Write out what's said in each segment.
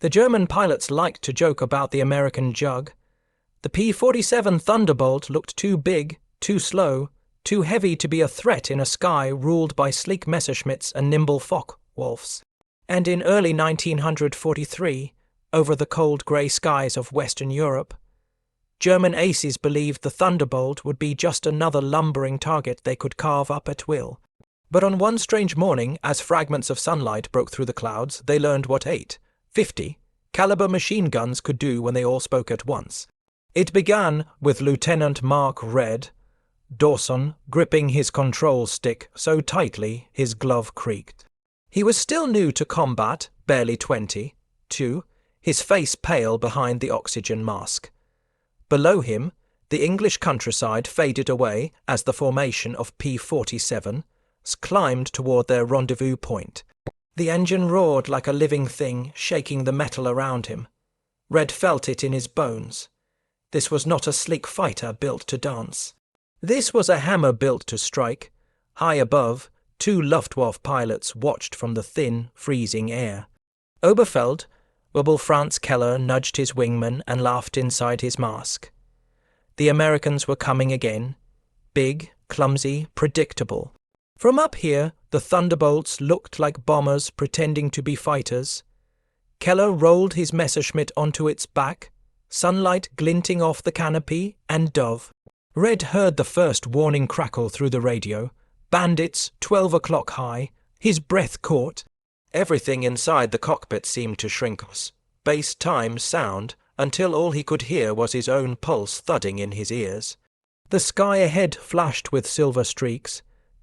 The German pilots liked to joke about the American Jug. The P-47 Thunderbolt looked too big, too slow, too heavy to be a threat in a sky ruled by sleek Messerschmitts and nimble Focke-Wulfs. And in early 1943, over the cold grey skies of Western Europe, German aces believed the Thunderbolt would be just another lumbering target they could carve up at will. But on one strange morning, as fragments of sunlight broke through the clouds, they learned what 50 caliber machine guns could do when they all spoke at once. It began with Lieutenant Mark Red Dawson gripping his control stick so tightly his glove creaked. He was still new to combat, barely 22, his face pale behind the oxygen mask. Below him, the English countryside faded away as the formation of P-47s climbed toward their rendezvous point. The engine roared like a living thing, shaking the metal around him. Red felt it in his bones. This was not a sleek fighter built to dance. This was a hammer built to strike. High above, 2 Luftwaffe pilots watched from the thin, freezing air. Oberfeld, Wilbur Franz Keller nudged his wingman and laughed inside his mask. The Americans were coming again. Big, clumsy, predictable. From up here, the Thunderbolts looked like bombers pretending to be fighters. Keller rolled his Messerschmitt onto its back, sunlight glinting off the canopy, and dove. Red heard the first warning crackle through the radio. Bandits, 12 o'clock high. His breath caught. Everything inside the cockpit seemed to shrink. Bass, time, sound, until all he could hear was his own pulse thudding in his ears. The sky ahead flashed with silver streaks.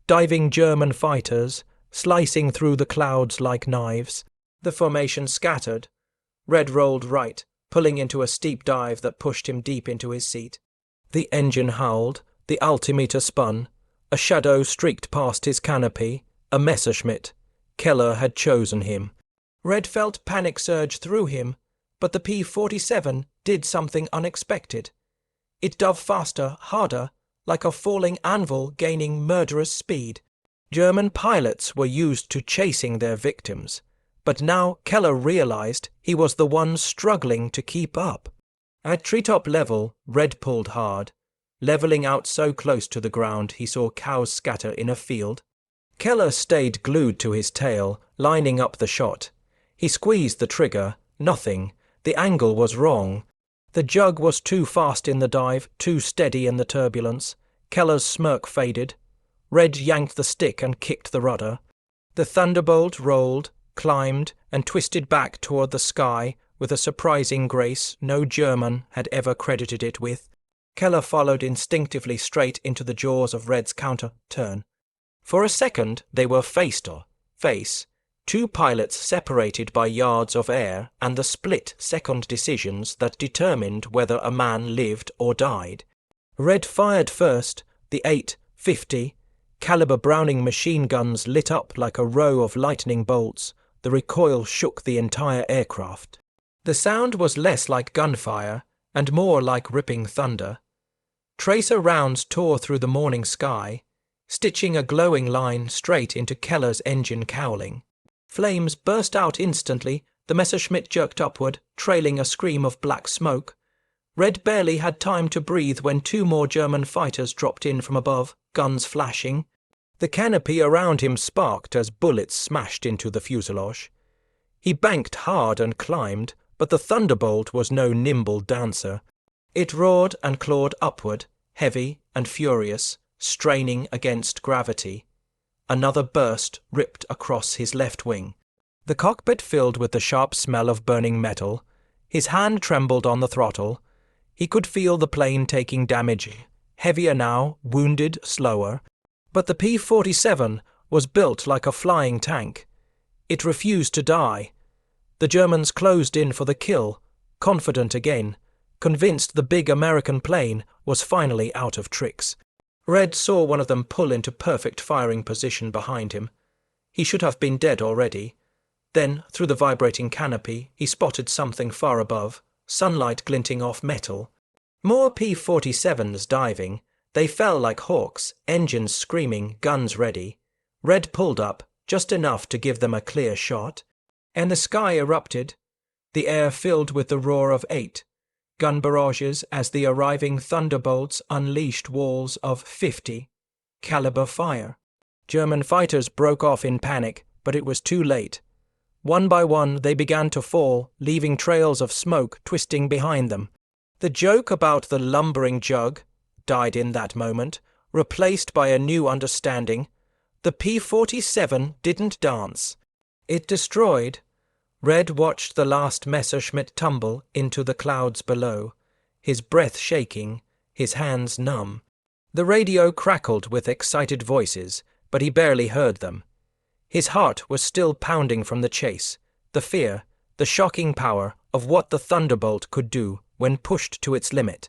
Diving German fighters, slicing through the clouds like knives. The formation scattered. Red rolled right, pulling into a steep dive that pushed him deep into his seat. The engine howled, the altimeter spun. A shadow streaked past his canopy, a Messerschmitt. Keller had chosen him. Red felt panic surge through him, but the P-47 did something unexpected. It dove faster, harder, like a falling anvil gaining murderous speed. German pilots were used to chasing their victims, but now Keller realized he was the one struggling to keep up. At treetop level, Red pulled hard, leveling out so close to the ground he saw cows scatter in a field. Keller stayed glued to his tail, lining up the shot. He squeezed the trigger. Nothing. The angle was wrong. The Jug was too fast in the dive, too steady in the turbulence. Keller's smirk faded. Red yanked the stick and kicked the rudder. The Thunderbolt rolled, climbed, and twisted back toward the sky with a surprising grace no German had ever credited it with. Keller followed instinctively straight into the jaws of Red's counter-turn. For a second they were face to face, 2 pilots separated by yards of air and the split-second decisions that determined whether a man lived or died. Red fired first, the 8.50 caliber Browning machine guns lit up like a row of lightning bolts. The recoil shook the entire aircraft. The sound was less like gunfire and more like ripping thunder. Tracer rounds tore through the morning sky, stitching a glowing line straight into Keller's engine cowling. Flames burst out instantly, the Messerschmitt jerked upward, trailing a scream of black smoke. Red barely had time to breathe when 2 more German fighters dropped in from above, guns flashing. The canopy around him sparked as bullets smashed into the fuselage. He banked hard and climbed, but the Thunderbolt was no nimble dancer. It roared and clawed upward, heavy and furious, straining against gravity. Another burst ripped across his left wing. The cockpit filled with the sharp smell of burning metal. His hand trembled on the throttle. He could feel the plane taking damage, heavier now, wounded, slower. But the P-47 was built like a flying tank. It refused to die. The Germans closed in for the kill, confident again, convinced the big American plane was finally out of tricks. Red saw one of them pull into perfect firing position behind him. He should have been dead already. Then, through the vibrating canopy, he spotted something far above, sunlight glinting off metal. More P-47s diving. They fell like hawks, engines screaming, guns ready. Red pulled up, just enough to give them a clear shot, and the sky erupted. the air filled with the roar of 8 gun barrages as the arriving Thunderbolts unleashed walls of 50 caliber fire. German fighters broke off in panic, but it was too late. One by one they began to fall, leaving trails of smoke twisting behind them. The joke about the lumbering jug died in that moment, replaced by a new understanding. The P-47 didn't dance. It destroyed. Red watched the last Messerschmitt tumble into the clouds below, his breath shaking, his hands numb. The radio crackled with excited voices, but he barely heard them. His heart was still pounding from the chase, the fear, the shocking power of what the Thunderbolt could do when pushed to its limit.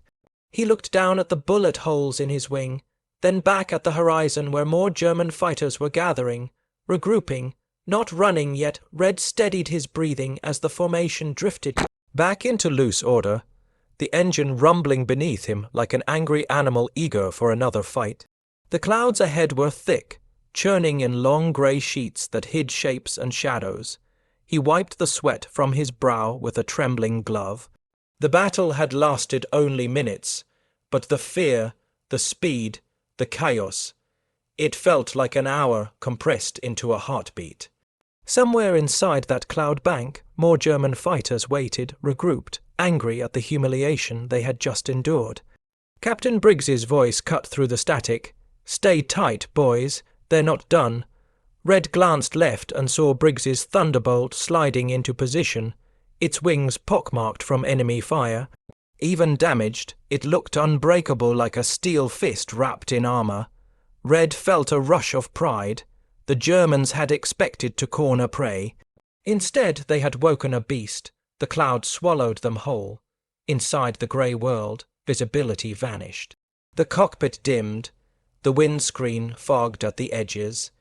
He looked down at the bullet holes in his wing, then back at the horizon where more German fighters were gathering, regrouping, not running yet. Red steadied his breathing as the formation drifted back into loose order, the engine rumbling beneath him like an angry animal eager for another fight. The clouds ahead were thick, churning in long grey sheets that hid shapes and shadows. He wiped the sweat from his brow with a trembling glove. The battle had lasted only minutes, but the fear, the speed, the chaos, it felt like an hour compressed into a heartbeat. Somewhere inside that cloud bank, more German fighters waited, regrouped, angry at the humiliation they had just endured. Captain Briggs's voice cut through the static. "Stay tight, boys. They're not done." Red glanced left and saw Briggs's Thunderbolt sliding into position, its wings pockmarked from enemy fire. Even damaged, it looked unbreakable like a steel fist wrapped in armor. Red felt a rush of pride. The Germans had expected to corner prey. Instead, they had woken a beast. The cloud swallowed them whole. Inside the grey world, visibility vanished. The cockpit dimmed, the windscreen fogged at the edges,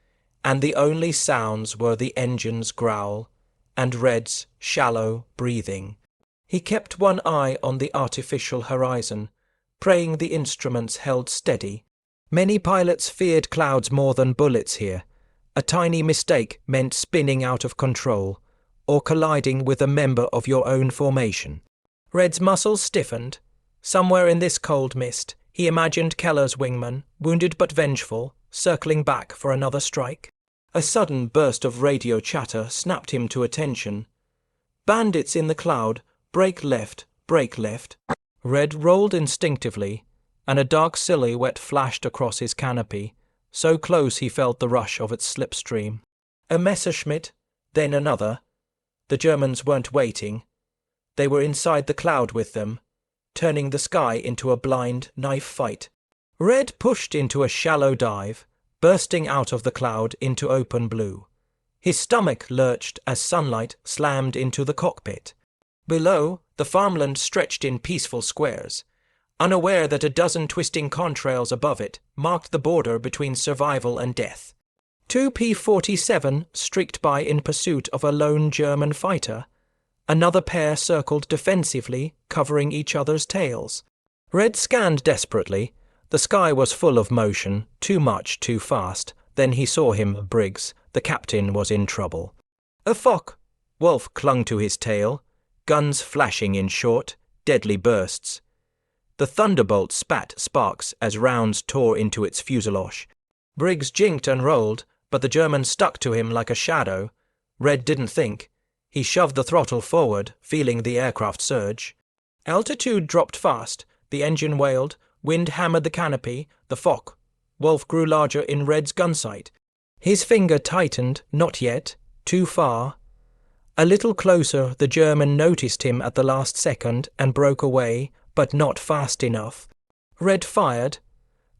and the only sounds were the engine's growl and Red's shallow breathing. He kept one eye on the artificial horizon, praying the instruments held steady. Many pilots feared clouds more than bullets here. A tiny mistake meant spinning out of control, or colliding with a member of your own formation. Red's muscles stiffened. Somewhere in this cold mist, he imagined Keller's wingman, wounded but vengeful, circling back for another strike. A sudden burst of radio chatter snapped him to attention. "Bandits in the cloud, break left, break left." Red rolled instinctively, and a dark silhouette flashed across his canopy, so close he felt the rush of its slipstream. A Messerschmitt, then another. The Germans weren't waiting. They were inside the cloud with them, turning the sky into a blind knife fight. Red pushed into a shallow dive, bursting out of the cloud into open blue. His stomach lurched as sunlight slammed into the cockpit. Below, the farmland stretched in peaceful squares, unaware that a dozen twisting contrails above it marked the border between survival and death. Two P-47 streaked by in pursuit of a lone German fighter. Another pair circled defensively, covering each other's tails. Red scanned desperately. The sky was full of motion, too much, too fast. Then he saw him, Briggs. The captain was in trouble. A Fock! Wolf clung to his tail, guns flashing in short, deadly bursts. The Thunderbolt spat sparks as rounds tore into its fuselage. Briggs jinked and rolled, but the German stuck to him like a shadow. Red didn't think. He shoved the throttle forward, feeling the aircraft surge. Altitude dropped fast. The engine wailed. Wind hammered the canopy. The Fock. Wolf grew larger in Red's gunsight. His finger tightened. Not yet. Too far. A little closer, the German noticed him at the last second and broke away, but not fast enough. Red fired.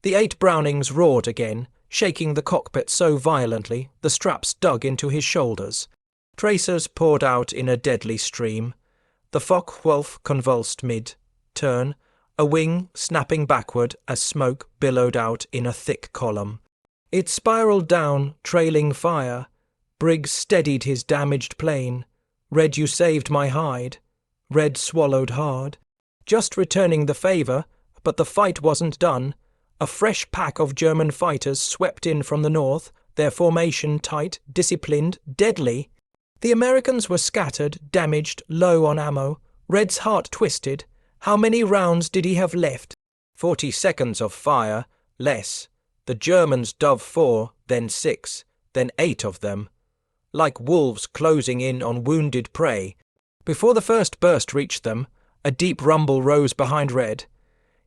The 8 Brownings roared again, shaking the cockpit so violently the straps dug into his shoulders. Tracers poured out in a deadly stream. The Fock-Wolf convulsed mid-turn, a wing snapping backward as smoke billowed out in a thick column. It spiraled down, trailing fire. Briggs steadied his damaged plane. "Red, you saved my hide." Red swallowed hard. Just returning the favour, but the fight wasn't done. A fresh pack of German fighters swept in from the north, their formation tight, disciplined, deadly. The Americans were scattered, damaged, low on ammo. Red's heart twisted. How many rounds did he have left? 40 seconds of fire, less. The Germans dove 4, then 6, then 8 of them, like wolves closing in on wounded prey. Before the first burst reached them, a deep rumble rose behind Red.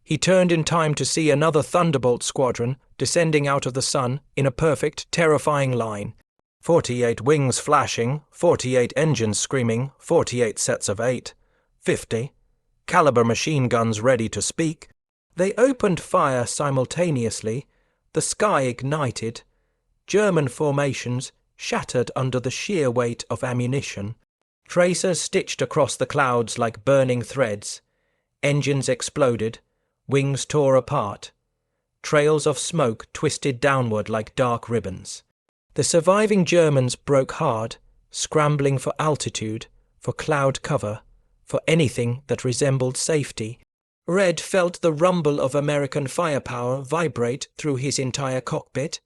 He turned in time to see another Thunderbolt squadron descending out of the sun in a perfect, terrifying line. 48 wings flashing, 48 engines screaming, 48 sets of 8, 50. Caliber machine guns ready to speak. They opened fire simultaneously. The sky ignited. German formations shattered under the sheer weight of ammunition. Tracers stitched across the clouds like burning threads. Engines exploded. Wings tore apart. Trails of smoke twisted downward like dark ribbons. The surviving Germans broke hard, scrambling for altitude, for cloud cover, for anything that resembled safety. Red felt the rumble of American firepower vibrate through his entire cockpit.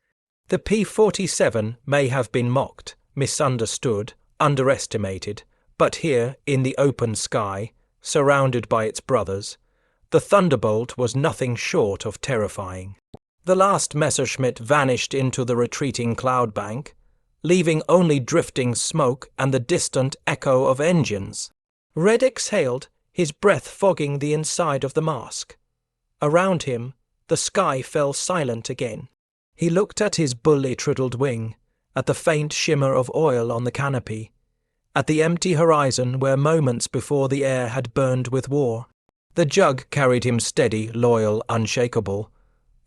The P-47 may have been mocked, misunderstood, underestimated, but here, in the open sky, surrounded by its brothers, the Thunderbolt was nothing short of terrifying. The last Messerschmitt vanished into the retreating cloud bank, leaving only drifting smoke and the distant echo of engines. Red exhaled, his breath fogging the inside of the mask. Around him, the sky fell silent again. He looked at his bullet-riddled wing, at the faint shimmer of oil on the canopy, at the empty horizon where moments before the air had burned with war. The jug carried him steady, loyal, unshakable.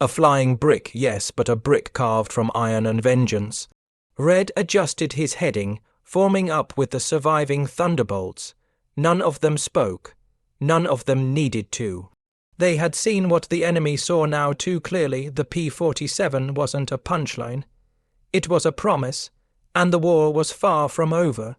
A flying brick, yes, but a brick carved from iron and vengeance. Red adjusted his heading, forming up with the surviving Thunderbolts. None of them spoke. None of them needed to. They had seen what the enemy saw now too clearly. The P-47 wasn't a punchline. It was a promise, and the war was far from over.